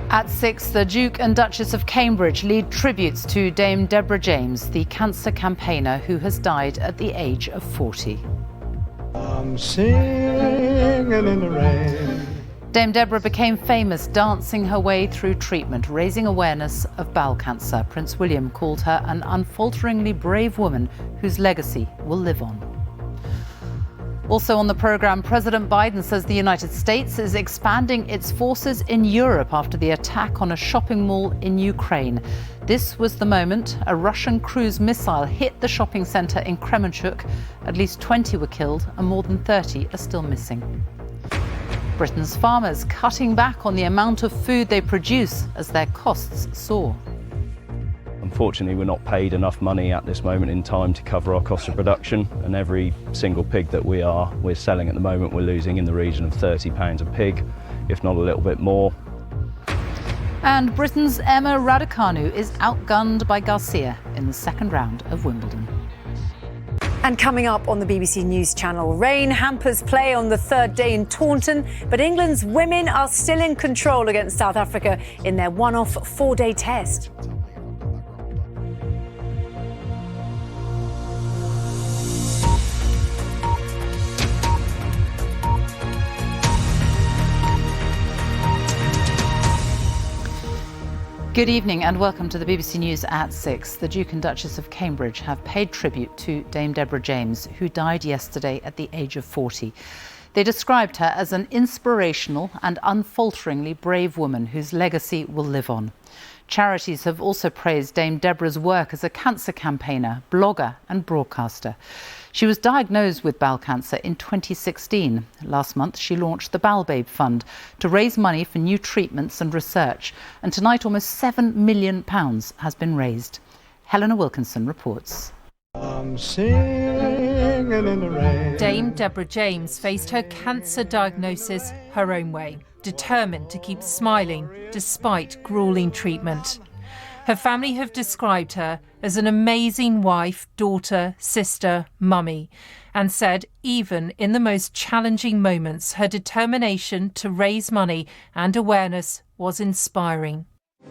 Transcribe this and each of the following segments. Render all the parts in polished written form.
At 6, the Duke and Duchess of Cambridge lead tributes to Dame Deborah James, the cancer campaigner who has died at the age of 40. I'm singing in the rain. Dame Deborah became famous dancing her way through treatment, raising awareness of bowel cancer. Prince William called her an unfalteringly brave woman whose legacy will live on. Also on the programme, President Biden says the United States is expanding its forces in Europe after the attack on a shopping mall in Ukraine. This was the moment a Russian cruise missile hit the shopping centre in Kremenchuk. At least 20 were killed and more than 30 are still missing. Britain's farmers cutting back on the amount of food they produce as their costs soar. Unfortunately, we're not paid enough money at this moment in time to cover our cost of production, and every single pig that we're selling at the moment, we're losing in the region of £30 a pig, if not a little bit more. And Britain's Emma Raducanu is outgunned by Garcia in the second round of Wimbledon. And coming up on the BBC News Channel, rain hampers play on the third day in Taunton, but England's women are still in control against South Africa in their one-off four-day test. Good evening and welcome to the BBC News at 6. The Duke and Duchess of Cambridge have paid tribute to Dame Deborah James, who died yesterday at the age of 40. They described her as an inspirational and unfalteringly brave woman whose legacy will live on. Charities have also praised Dame Deborah's work as a cancer campaigner, blogger and broadcaster. She was diagnosed with bowel cancer in 2016. Last month, she launched the Bowel Babe Fund to raise money for new treatments and research. And tonight, almost £7 million has been raised. Helena Wilkinson reports. I'm singing in the rain. Dame Deborah James faced her cancer diagnosis her own way, determined to keep smiling despite gruelling treatment. Her family have described her as an amazing wife, daughter, sister, mummy, and said even in the most challenging moments, her determination to raise money and awareness was inspiring.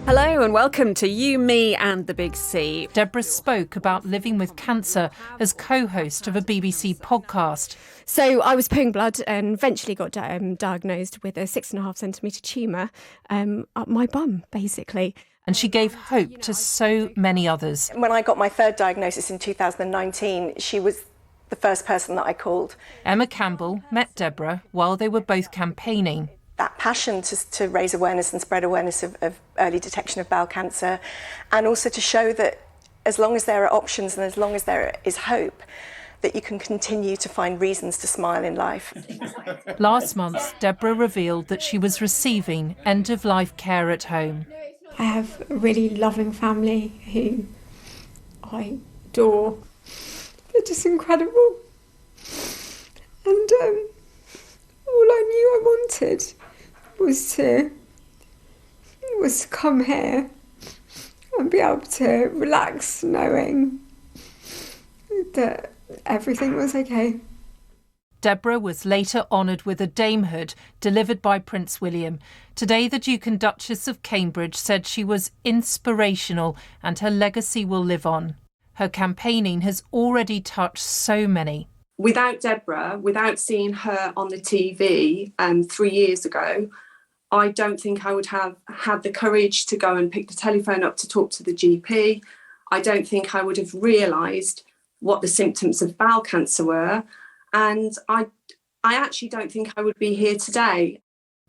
Hello and welcome to You, Me and the Big C. Deborah spoke about living with cancer as co-host of a BBC podcast. So I was pulling blood and eventually got diagnosed with a 6.5 centimetre tumour up my bum, basically. And she gave hope to so many others. When I got my third diagnosis in 2019, she was the first person that I called. Emma Campbell met Deborah while they were both campaigning. That passion to raise awareness and spread awareness of early detection of bowel cancer, and also to show that as long as there are options and as long as there is hope, that you can continue to find reasons to smile in life. Last month, Deborah revealed that she was receiving end-of-life care at home. I have a really loving family who I adore. They're just incredible. And all I knew I wanted was to come here and be able to relax knowing that everything was okay. Deborah was later honoured with a damehood delivered by Prince William. Today, the Duke and Duchess of Cambridge said she was inspirational and her legacy will live on. Her campaigning has already touched so many. Without Deborah, without seeing her on the TV 3 years ago, I don't think I would have had the courage to go and pick the telephone up to talk to the GP. I don't think I would have realised what the symptoms of bowel cancer were. And I actually don't think I would be here today.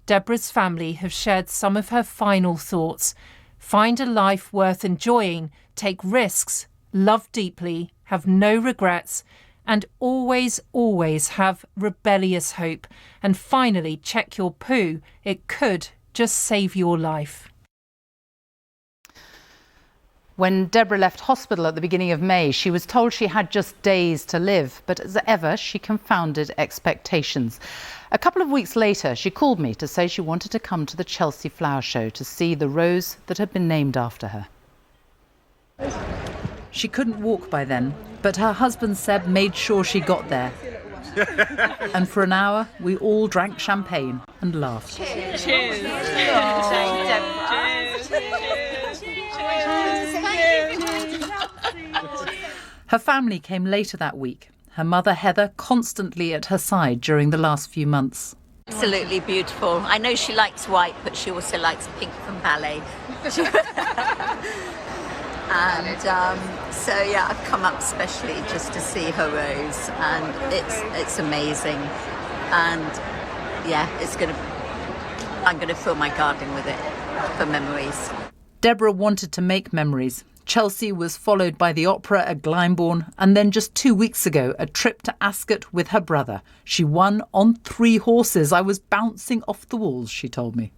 Deborah's family have shared some of her final thoughts. Find a life worth enjoying, take risks, love deeply, have no regrets, and always, always have rebellious hope. And finally, check your poo. It could just save your life. When Deborah left hospital at the beginning of May, she was told she had just days to live. But as ever, she confounded expectations. A couple of weeks later, she called me to say she wanted to come to the Chelsea Flower Show to see the rose that had been named after her. She couldn't walk by then, but her husband Seb made sure she got there. And for an hour, we all drank champagne and laughed. Cheers. Cheers. Her family came later that week. Her mother, Heather, constantly at her side during the last few months. Absolutely beautiful. I know she likes white, but she also likes pink from ballet. And so yeah, I've come up specially just to see her rose, and it's amazing. And yeah, I'm gonna fill my garden with it for memories. Deborah wanted to make memories. Chelsea was followed by the opera at Glyndebourne, and then just 2 weeks ago, a trip to Ascot with her brother. She won on 3 horses. I was bouncing off the walls, she told me.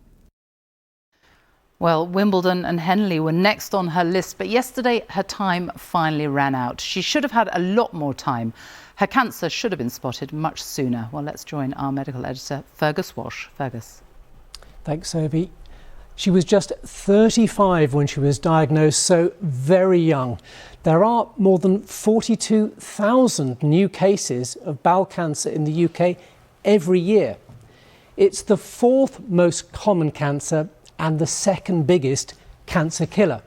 Well, Wimbledon and Henley were next on her list, but yesterday her time finally ran out. She should have had a lot more time. Her cancer should have been spotted much sooner. Well, let's join our medical editor, Fergus Walsh. Fergus. Thanks, Sophie. She was just 35 when she was diagnosed, so very young. There are more than 42,000 new cases of bowel cancer in the UK every year. It's the 4th most common cancer and the 2nd biggest cancer killer.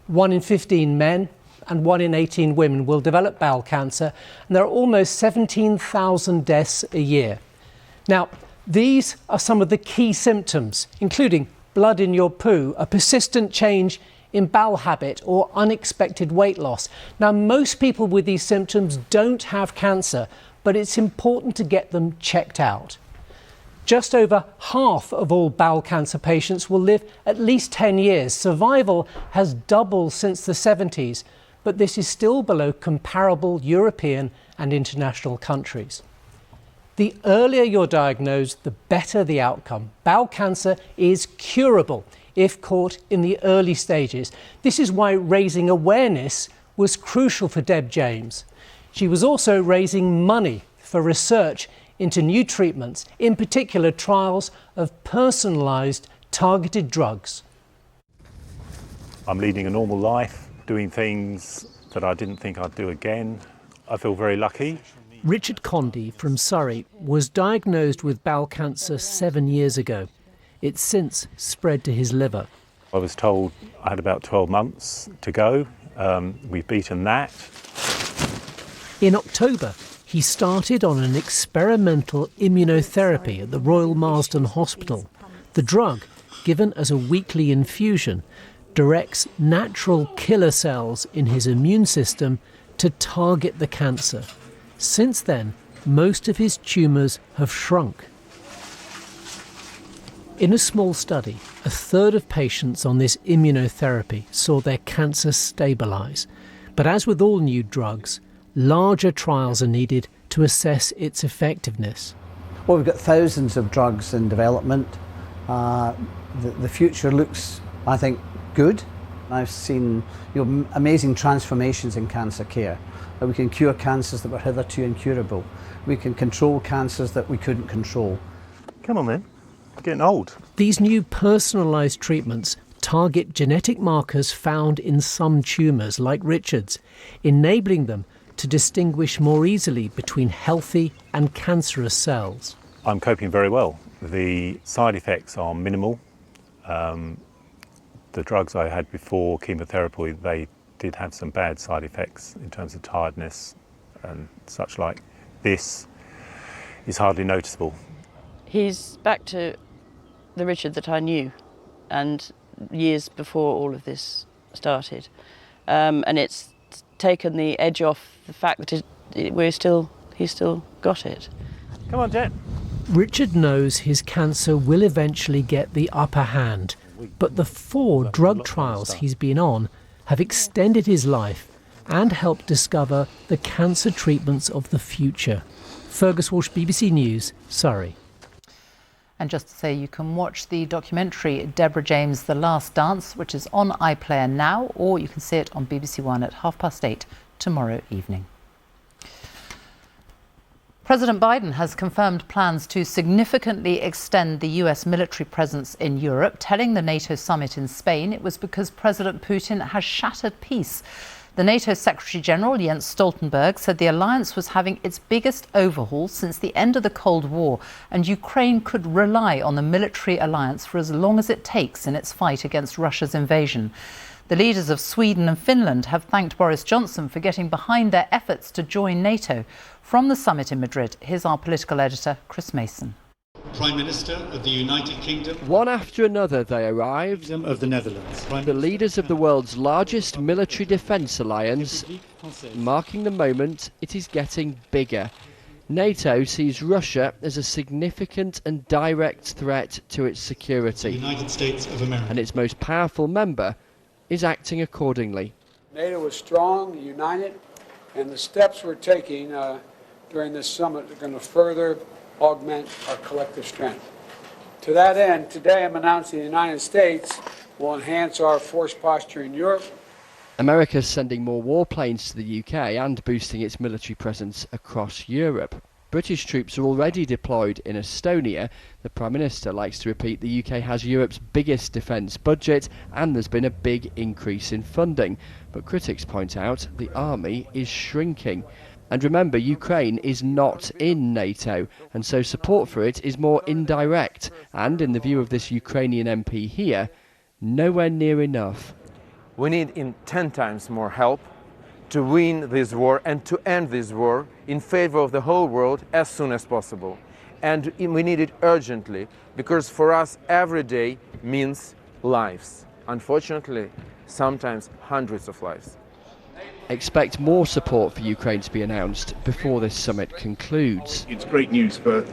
1 in 15 men and 1 in 18 women will develop bowel cancer, and there are almost 17,000 deaths a year. Now, these are some of the key symptoms, including blood in your poo, a persistent change in bowel habit, or unexpected weight loss. Now, most people with these symptoms don't have cancer, but it's important to get them checked out. Just over half of all bowel cancer patients will live at least 10 years. Survival has doubled since the 70s, but this is still below comparable European and international countries. The earlier you're diagnosed, the better the outcome. Bowel cancer is curable if caught in the early stages. This is why raising awareness was crucial for Deb James. She was also raising money for research into new treatments, in particular trials of personalised targeted drugs. I'm leading a normal life, doing things that I didn't think I'd do again. I feel very lucky. Richard Condy from Surrey was diagnosed with bowel cancer 7 years ago. It's since spread to his liver. I was told I had about 12 months to go. We've beaten that. In October, he started on an experimental immunotherapy at the Royal Marsden Hospital. The drug, given as a weekly infusion, directs natural killer cells in his immune system to target the cancer. Since then, most of his tumours have shrunk. In a small study, a third of patients on this immunotherapy saw their cancer stabilise. But as with all new drugs, larger trials are needed to assess its effectiveness. Well, we've got thousands of drugs in development. The future looks, I think, good. I've seen amazing transformations in cancer care. We can cure cancers that were hitherto incurable. We can control cancers that we couldn't control. Come on then, I'm getting old. These new personalised treatments target genetic markers found in some tumours, like Richard's, enabling them to distinguish more easily between healthy and cancerous cells. I'm coping very well. The side effects are minimal. The drugs I had before chemotherapy, they did have some bad side effects in terms of tiredness and such like. This is hardly noticeable. He's back to the Richard that I knew, and years before all of this started. And it's taken the edge off the fact that he's still got it. Come on, Jet. Richard knows his cancer will eventually get the upper hand, but the 4 drug trials he's been on have extended his life and helped discover the cancer treatments of the future. Fergus Walsh, BBC News, Surrey. And just to say, you can watch the documentary Deborah James, The Last Dance, which is on iPlayer now, or you can see it on BBC One at 8:30 tomorrow evening. President Biden has confirmed plans to significantly extend the US military presence in Europe, telling the NATO summit in Spain it was because President Putin has shattered peace. The NATO Secretary-General Jens Stoltenberg said the alliance was having its biggest overhaul since the end of the Cold War, and Ukraine could rely on the military alliance for as long as it takes in its fight against Russia's invasion. The leaders of Sweden and Finland have thanked Boris Johnson for getting behind their efforts to join NATO. From the summit in Madrid, here's our political editor, Chris Mason. Prime Minister of the United Kingdom. One after another they arrived, of the Netherlands. the leaders of the world's largest military defence alliance, marking the moment it is getting bigger. NATO sees Russia as a significant and direct threat to its security. The United States of America. And its most powerful member is acting accordingly. NATO is strong, united, and the steps we're taking during this summit are going to further augment our collective strength. To that end, today I'm announcing the United States will enhance our force posture in Europe. America's sending more warplanes to the UK and boosting its military presence across Europe. British troops are already deployed in Estonia. The Prime Minister likes to repeat the UK has Europe's biggest defence budget and there's been a big increase in funding. But critics point out the army is shrinking. And remember, Ukraine is not in NATO, and so support for it is more indirect, and in the view of this Ukrainian MP here, nowhere near enough. We need 10 times more help to win this war and to end this war in favor of the whole world as soon as possible. And we need it urgently, because for us every day means lives. Unfortunately, sometimes hundreds of lives. Expect more support for Ukraine to be announced before this summit concludes. It's great news for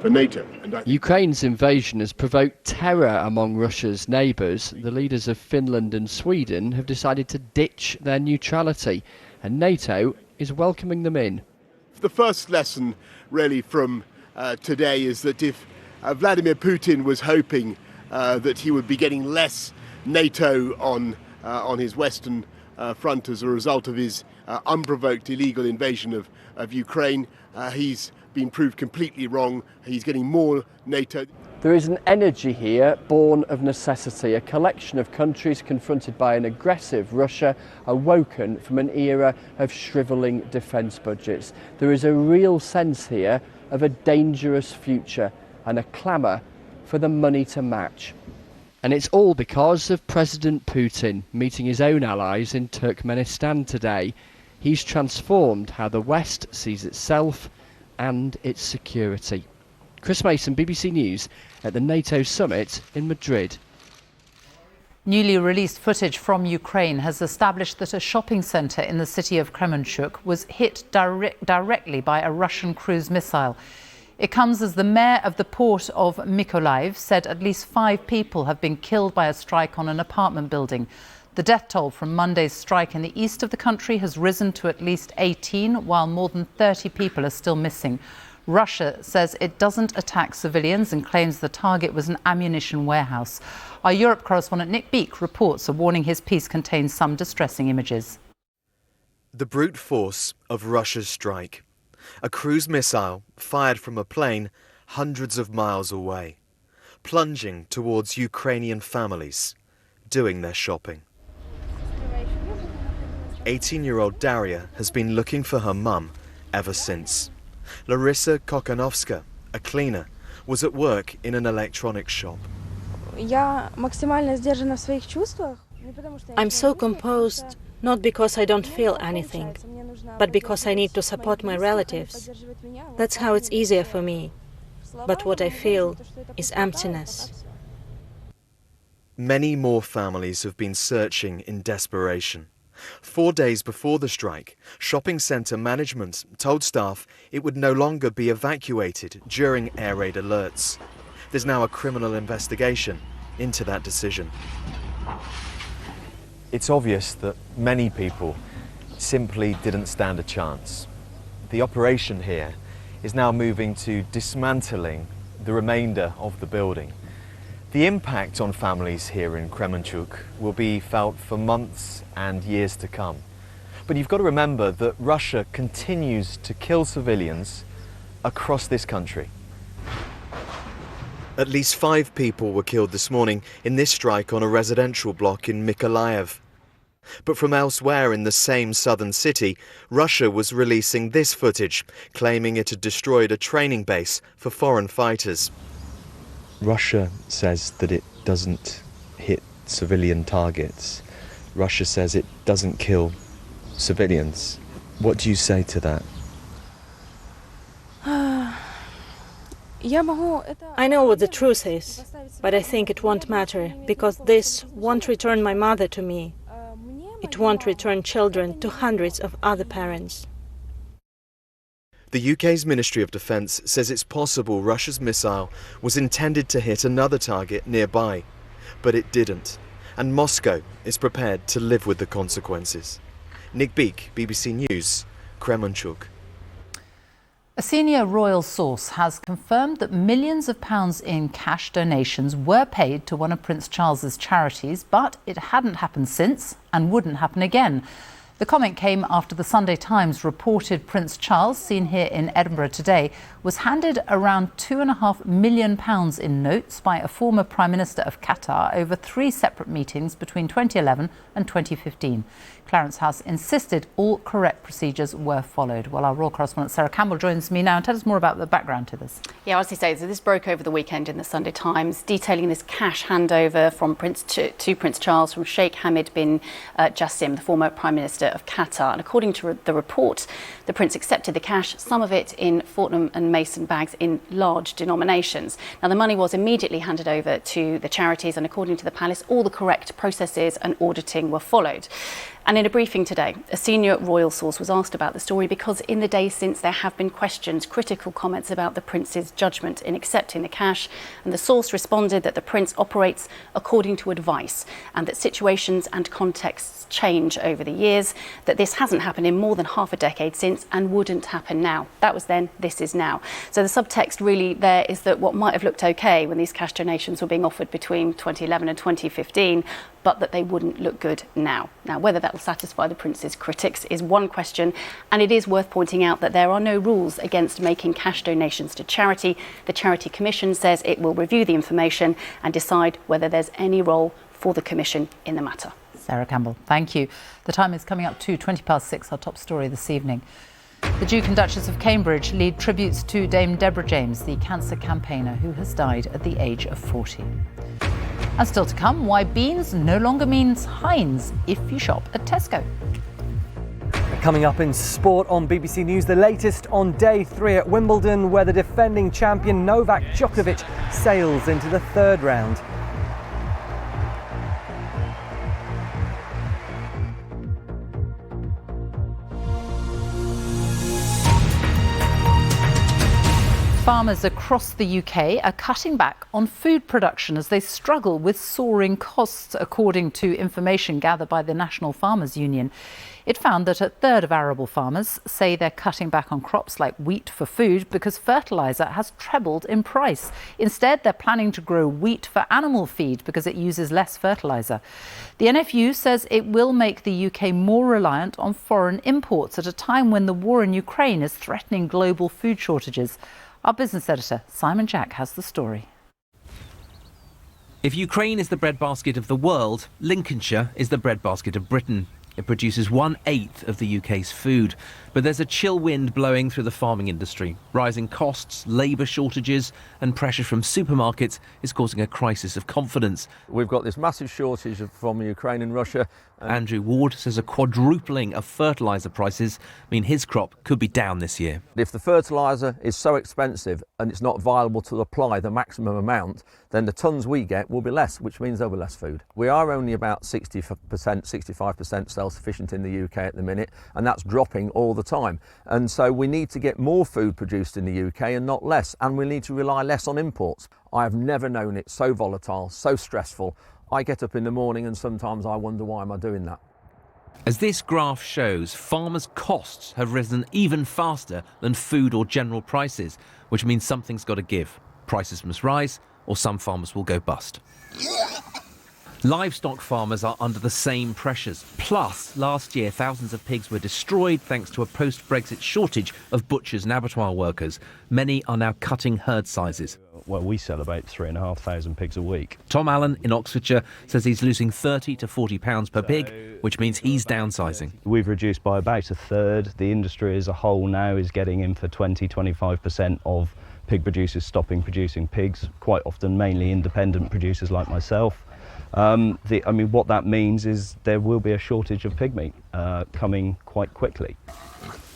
NATO. Ukraine's invasion has provoked terror among Russia's neighbours. The leaders of Finland and Sweden have decided to ditch their neutrality, and NATO is welcoming them in. The first lesson really from today is that if Vladimir Putin was hoping that he would be getting less NATO on his western front as a result of his unprovoked illegal invasion of Ukraine, he's been proved completely wrong. He's getting more NATO. There is an energy here born of necessity, a collection of countries confronted by an aggressive Russia, awoken from an era of shrivelling defence budgets. There is a real sense here of a dangerous future and a clamour for the money to match. And it's all because of President Putin meeting his own allies in Turkmenistan today. He's transformed how the West sees itself and its security. Chris Mason, BBC News, at the NATO summit in Madrid. Newly released footage from Ukraine has established that a shopping centre in the city of Kremenchuk was hit directly by a Russian cruise missile. It comes as the mayor of the port of Mykolaiv said at least 5 people have been killed by a strike on an apartment building. The death toll from Monday's strike in the east of the country has risen to at least 18, while more than 30 people are still missing. Russia says it doesn't attack civilians and claims the target was an ammunition warehouse. Our Europe correspondent Nick Beak reports a warning his piece contains some distressing images. The brute force of Russia's strike. A cruise missile fired from a plane hundreds of miles away, plunging towards Ukrainian families doing their shopping. 18-year-old Daria has been looking for her mum ever since. Larissa Kokanovska, a cleaner, was at work in an electronics shop. I'm so composed, not because I don't feel anything, but because I need to support my relatives. That's how it's easier for me. But what I feel is emptiness. Many more families have been searching in desperation. 4 days before the strike, shopping centre management told staff it would no longer be evacuated during air raid alerts. There's now a criminal investigation into that decision. It's obvious that many people simply didn't stand a chance. The operation here is now moving to dismantling the remainder of the building. The impact on families here in Kremenchuk will be felt for months and years to come. But you've got to remember that Russia continues to kill civilians across this country. At least 5 people were killed this morning in this strike on a residential block in Mykolaiv. But from elsewhere in the same southern city, Russia was releasing this footage, claiming it had destroyed a training base for foreign fighters. Russia says that it doesn't hit civilian targets. Russia says it doesn't kill civilians. What do you say to that? I know what the truth is, but I think it won't matter, because this won't return my mother to me. It won't return children to hundreds of other parents. The UK's Ministry of Defence says it's possible Russia's missile was intended to hit another target nearby, but it didn't, and Moscow is prepared to live with the consequences. Nick Beak, BBC News, Kremenchuk. A senior royal source has confirmed that millions of pounds in cash donations were paid to one of Prince Charles's charities, but it hadn't happened since and wouldn't happen again. The comment came after the Sunday Times reported Prince Charles, seen here in Edinburgh today, was handed around £2.5 million in notes by a former Prime Minister of Qatar over 3 separate meetings between 2011 and 2015. Clarence House insisted all correct procedures were followed. Well, our royal correspondent Sarah Campbell joins me now and tell us more about the background to this. Yeah, as you say, so this broke over the weekend in the Sunday Times, detailing this cash handover from Prince Charles from Sheikh Hamad bin Jassim, the former Prime Minister of Qatar. And according to the report, the Prince accepted the cash, some of it in Fortnum and Mason bags in large denominations. Now, the money was immediately handed over to the charities, and according to the palace, all the correct processes and auditing were followed. And in a briefing today, a senior royal source was asked about the story because in the days since there have been questions, critical comments about the Prince's judgment in accepting the cash. And the source responded that the Prince operates according to advice and that situations and contexts change over the years, that this hasn't happened in more than half a decade since and wouldn't happen now. That was then, this is now. So the subtext really there is that what might have looked okay when these cash donations were being offered between 2011 and 2015, but that they wouldn't look good now. Now, whether that will satisfy the Prince's critics is one question, and it is worth pointing out that there are no rules against making cash donations to charity. The Charity Commission says it will review the information and decide whether there's any role for the Commission in the matter. Sarah Campbell, thank you. The time is coming up to 6:20, our top story this evening. The Duke and Duchess of Cambridge lead tributes to Dame Deborah James, the cancer campaigner who has died at the age of 40. And still to come, why beans no longer means Heinz if you shop at Tesco. Coming up in sport on BBC News, the latest on day 3 at Wimbledon, where the defending champion Novak Djokovic sails into the 3rd round. Farmers across the UK are cutting back on food production as they struggle with soaring costs, according to information gathered by the National Farmers Union. It found that a third of arable farmers say they're cutting back on crops like wheat for food because fertiliser has trebled in price. Instead, they're planning to grow wheat for animal feed because it uses less fertiliser. The NFU says it will make the UK more reliant on foreign imports at a time when the war in Ukraine is threatening global food shortages. Our business editor, Simon Jack, has the story. If Ukraine is the breadbasket of the world, Lincolnshire is the breadbasket of Britain. It produces 1/8 of the UK's food. But there's a chill wind blowing through the farming industry. Rising costs, labour shortages and pressure from supermarkets is causing a crisis of confidence. We've got this massive shortage from Ukraine and Russia. Andrew Ward says a quadrupling of fertiliser prices mean his crop could be down this year. If the fertiliser is so expensive and it's not viable to apply the maximum amount, then the tonnes we get will be less, which means there'll be less food. We are only about 60%, 65% self-sufficient in the UK at the minute, and that's dropping all the time. And so we need to get more food produced in the UK and not less, and we need to rely less on imports. I have never known it so volatile, so stressful. I get up in the morning and sometimes I wonder, why am I doing that? As this graph shows, farmers' costs have risen even faster than food or general prices, which means something's got to give. Prices must rise or some farmers will go bust. Livestock farmers are under the same pressures. Plus, last year, thousands of pigs were destroyed thanks to a post-Brexit shortage of butchers and abattoir workers. Many are now cutting herd sizes. Well, we sell about 3,500 pigs a week. Tom Allen in Oxfordshire says he's losing £30 to £40 per pig, which means he's downsizing. We've reduced by about a third. The industry as a whole now is getting in for 20-25% of pig producers stopping producing pigs, quite often mainly independent producers like myself. What that means is there will be a shortage of pig meat coming quite quickly.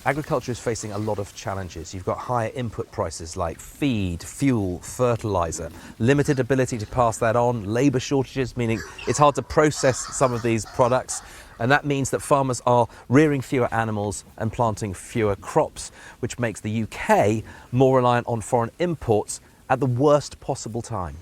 Agriculture is facing a lot of challenges. You've got higher input prices like feed, fuel, fertiliser, limited ability to pass that on, labour shortages, meaning it's hard to process some of these products. And that means that farmers are rearing fewer animals and planting fewer crops, which makes the UK more reliant on foreign imports at the worst possible time.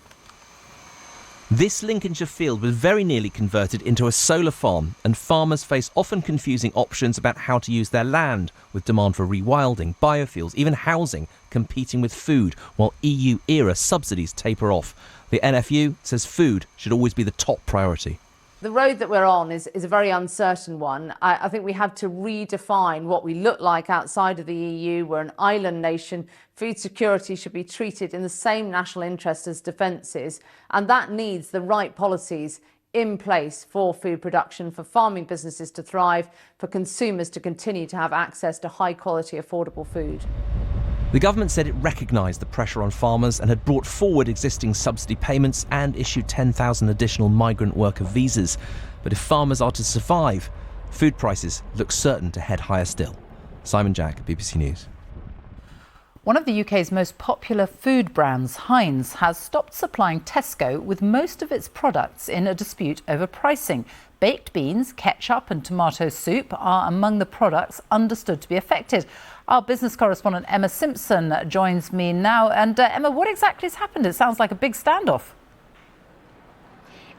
This Lincolnshire field was very nearly converted into a solar farm, and farmers face often confusing options about how to use their land, with demand for rewilding, biofuels, even housing competing with food, while EU-era subsidies taper off. The NFU says food should always be the top priority. The road that we're on is a very uncertain one. I think we have to redefine what we look like outside of the EU. We're an island nation. Food security should be treated in the same national interest as defence is, and that needs the right policies in place for food production, for farming businesses to thrive, for consumers to continue to have access to high quality, affordable food. The government said it recognised the pressure on farmers and had brought forward existing subsidy payments and issued 10,000 additional migrant worker visas. But if farmers are to survive, food prices look certain to head higher still. Simon Jack, BBC News. One of the UK's most popular food brands, Heinz, has stopped supplying Tesco with most of its products in a dispute over pricing. Baked beans, ketchup and tomato soup are among the products understood to be affected. Our business correspondent Emma Simpson joins me now. And Emma, what exactly has happened? It sounds like a big standoff.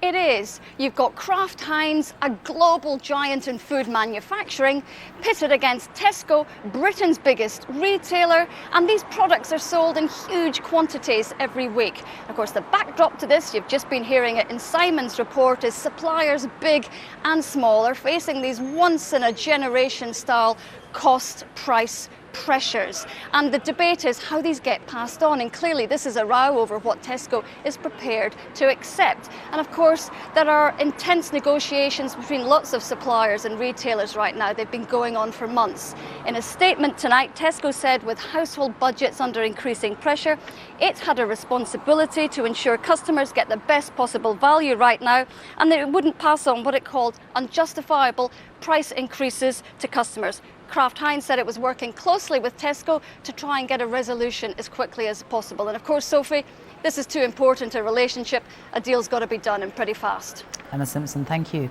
It is. You've got Kraft Heinz, a global giant in food manufacturing, pitted against Tesco, Britain's biggest retailer, and these products are sold in huge quantities every week. Of course, the backdrop to this, you've just been hearing it in Simon's report, is suppliers, big and small, are facing these once-in-a-generation style cost-price pressures, and the debate is how these get passed on, and clearly this is a row over what Tesco is prepared to accept. And of course there are intense negotiations between lots of suppliers and retailers right now. They've been going on for months. In a statement tonight, Tesco said with household budgets under increasing pressure, it had a responsibility to ensure customers get the best possible value right now, and that it wouldn't pass on what it called unjustifiable price increases to customers. Kraft Heinz said it was working closely with Tesco to try and get a resolution as quickly as possible. And of course, Sophie, this is too important a relationship. A deal's got to be done and pretty fast. Emma Simpson, thank you.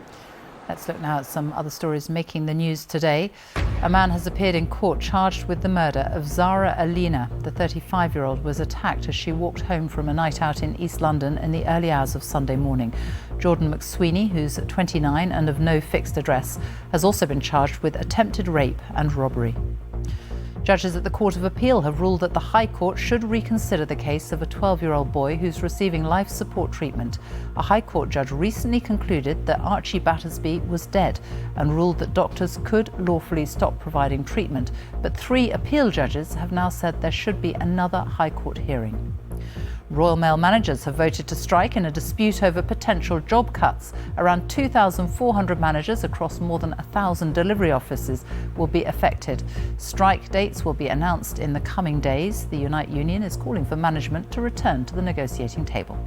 Let's look now at some other stories making the news today. A man has appeared in court charged with the murder of Zara Alina. The 35-year-old was attacked as she walked home from a night out in East London in the early hours of Sunday morning. Jordan McSweeney, who's 29 and of no fixed address, has also been charged with attempted rape and robbery. Judges at the Court of Appeal have ruled that the High Court should reconsider the case of a 12-year-old boy who's receiving life support treatment. A High Court judge recently concluded that Archie Battersby was dead and ruled that doctors could lawfully stop providing treatment. But 3 appeal judges have now said there should be another High Court hearing. Royal Mail managers have voted to strike in a dispute over potential job cuts. Around 2,400 managers across more than 1,000 delivery offices will be affected. Strike dates will be announced in the coming days. The Unite Union is calling for management to return to the negotiating table.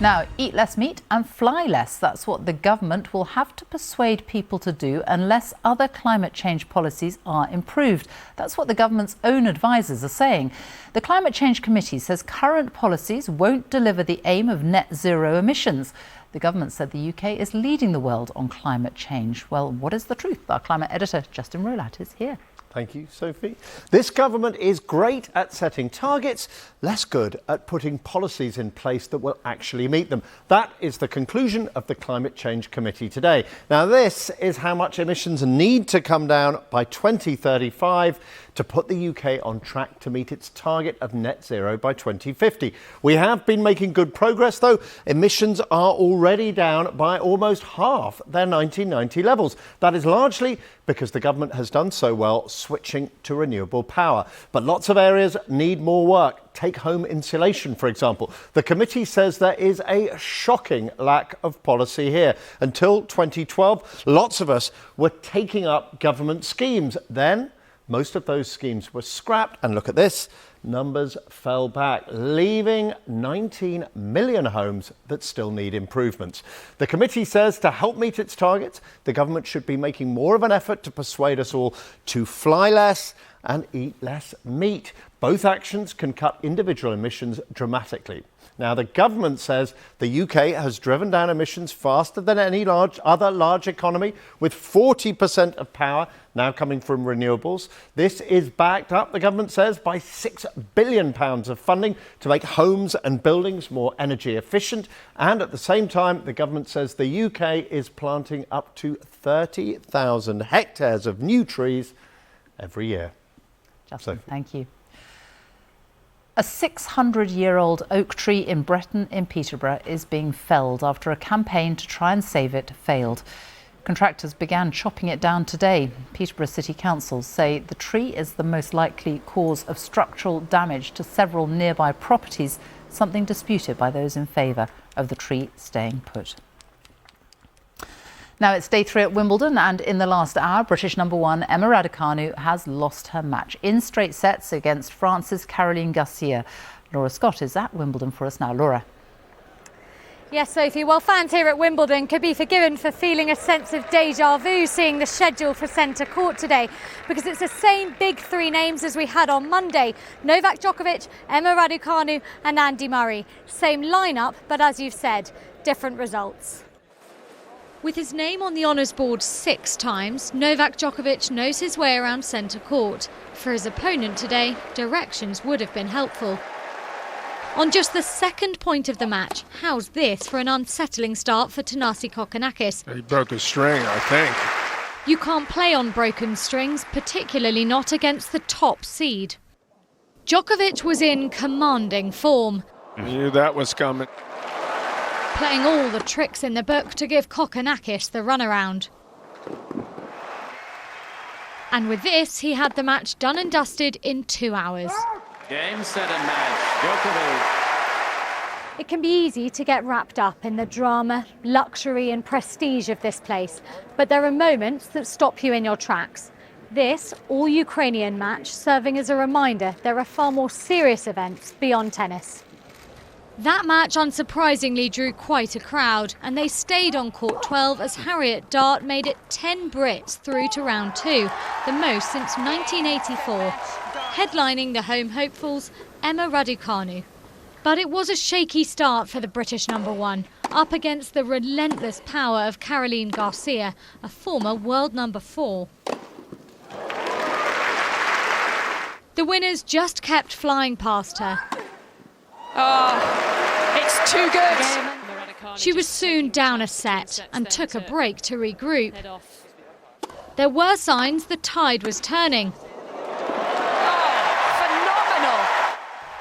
Now, eat less meat and fly less. That's what the government will have to persuade people to do unless other climate change policies are improved. That's what the government's own advisers are saying. The Climate Change Committee says current policies won't deliver the aim of net zero emissions. The government said the UK is leading the world on climate change. Well, what is the truth? Our climate editor, Justin Rolat, is here. Thank you, Sophie. This government is great at setting targets, less good at putting policies in place that will actually meet them. That is the conclusion of the Climate Change Committee today. Now, this is how much emissions need to come down by 2035 to put the UK on track to meet its target of net zero by 2050. We have been making good progress, though. Emissions are already down by almost half their 1990 levels. That is largely because the government has done so well switching to renewable power. But lots of areas need more work. Take home insulation, for example. The committee says there is a shocking lack of policy here. Until 2012, lots of us were taking up government schemes. Then most of those schemes were scrapped. And look at this. Numbers fell back, leaving 19 million homes that still need improvements. The committee says to help meet its targets, the government should be making more of an effort to persuade us all to fly less and eat less meat. Both actions can cut individual emissions dramatically. Now, the government says the UK has driven down emissions faster than any other large economy, with 40% of power now coming from renewables. This is backed up, the government says, by £6 billion of funding to make homes and buildings more energy efficient. And at the same time, the government says the UK is planting up to 30,000 hectares of new trees every year. Justin, thank you. A 600-year-old oak tree in Bretton in Peterborough is being felled after a campaign to try and save it failed. Contractors began chopping it down today. Peterborough City Council say the tree is the most likely cause of structural damage to several nearby properties, something disputed by those in favour of the tree staying put. Now it's day 3 at Wimbledon, and in the last hour, British number 1 Emma Raducanu has lost her match in straight sets against France's Caroline Garcia. Laura Scott is at Wimbledon for us now. Laura. Yes, Sophie. Well, fans here at Wimbledon could be forgiven for feeling a sense of déjà vu seeing the schedule for centre court today, because it's the same big 3 names as we had on Monday. Novak Djokovic, Emma Raducanu and Andy Murray. Same lineup, but as you've said, different results. With his name on the honours board 6 times, Novak Djokovic knows his way around centre court. For his opponent today, directions would have been helpful. On just the second point of the match, how's this for an unsettling start for Thanasi Kokkinakis? He broke a string, I think. You can't play on broken strings, particularly not against the top seed. Djokovic was in commanding form. I knew that was coming. Playing all the tricks in the book to give Kokkinakis the runaround. And with this, he had the match done and dusted in 2 hours. Game, set and match. Djokovic. It can be easy to get wrapped up in the drama, luxury and prestige of this place, but there are moments that stop you in your tracks. This all-Ukrainian match serving as a reminder there are far more serious events beyond tennis. That match unsurprisingly drew quite a crowd, and they stayed on court 12 as Harriet Dart made it 10 Brits through to round 2, the most since 1984. Headlining the home hopefuls, Emma Raducanu. But it was a shaky start for the British number 1, up against the relentless power of Caroline Garcia, a former world number 4. The winners just kept flying past her. Oh, it's too good. She was soon down a set and took a break to regroup. There were signs the tide was turning.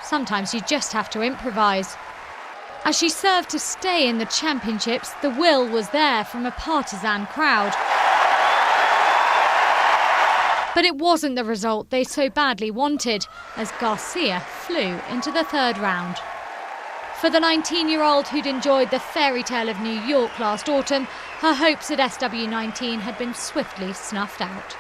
Sometimes you just have to improvise. As she served to stay in the championships, the will was there from a partisan crowd. But it wasn't the result they so badly wanted, as Garcia flew into the 3rd round. For the 19-year-old who'd enjoyed the fairy tale of New York last autumn, her hopes at SW19 had been swiftly snuffed out.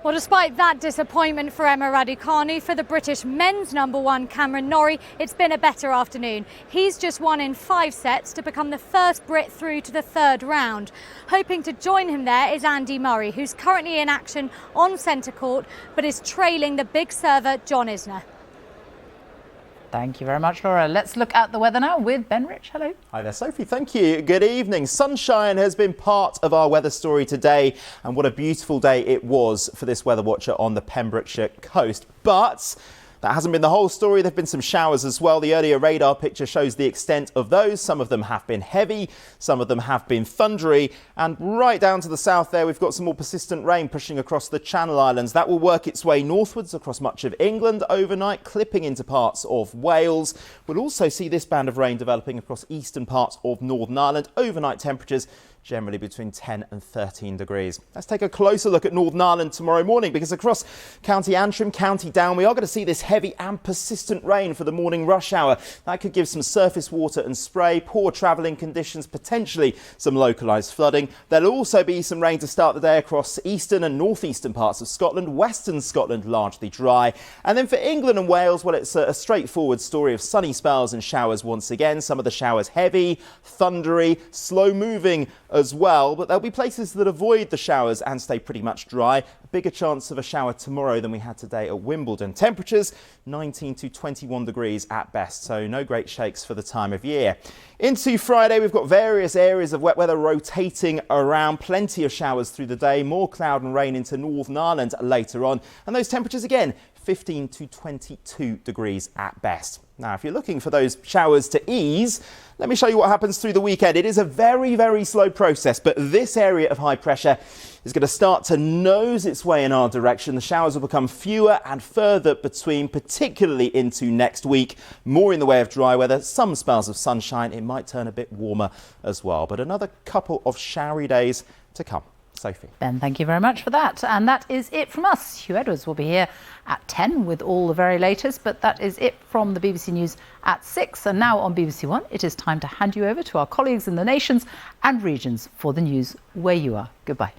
Well, despite that disappointment for Emma Raducanu, for the British men's number 1 Cameron Norrie, it's been a better afternoon. He's just won in 5 sets to become the first Brit through to the 3rd round. Hoping to join him there is Andy Murray, who's currently in action on centre court, but is trailing the big server John Isner. Thank you very much, Laura. Let's look at the weather now with Ben Rich. Hello. Hi there, Sophie. Thank you. Good evening. Sunshine has been part of our weather story today, and what a beautiful day it was for this weather watcher on the Pembrokeshire coast. But That hasn't been the whole story. There have been some showers as well. The earlier radar picture shows the extent of those. Some of them have been heavy, some of them have been thundery, and right down to the south there we've got some more persistent rain pushing across the Channel Islands. That will work its way northwards across much of England overnight, clipping into parts of Wales. We'll also see this band of rain developing across eastern parts of Northern Ireland. Overnight temperatures generally between 10 and 13 degrees. Let's take a closer look at Northern Ireland tomorrow morning, because across County Antrim, County Down, we are going to see this heavy and persistent rain for the morning rush hour. That could give some surface water and spray, poor travelling conditions, potentially some localised flooding. There'll also be some rain to start the day across eastern and northeastern parts of Scotland. Western Scotland largely dry. And then for England and Wales, well, it's a straightforward story of sunny spells and showers once again. Some of the showers heavy, thundery, slow moving as well, but there'll be places that avoid the showers and stay pretty much dry. A bigger chance of a shower tomorrow than we had today at Wimbledon. Temperatures 19 to 21 degrees at best, so no great shakes for the time of year. Into Friday, we've got various areas of wet weather rotating around. Plenty of showers through the day, more cloud and rain into Northern Ireland later on, and those temperatures again 15 to 22 degrees at best. Now, if you're looking for those showers to ease, let me show you what happens through the weekend. It is a very, very slow process, but this area of high pressure is going to start to nose its way in our direction. The showers will become fewer and further between, particularly into next week. More in the way of dry weather, some spells of sunshine. It might turn a bit warmer as well, but another couple of showery days to come. Sophie. Ben, thank you very much for that. And that is it from us. Hugh Edwards will be here at 10 with all the very latest, but that is it from the BBC News at 6. And now on BBC One, it is time to hand you over to our colleagues in the nations and regions for the news where you are. Goodbye.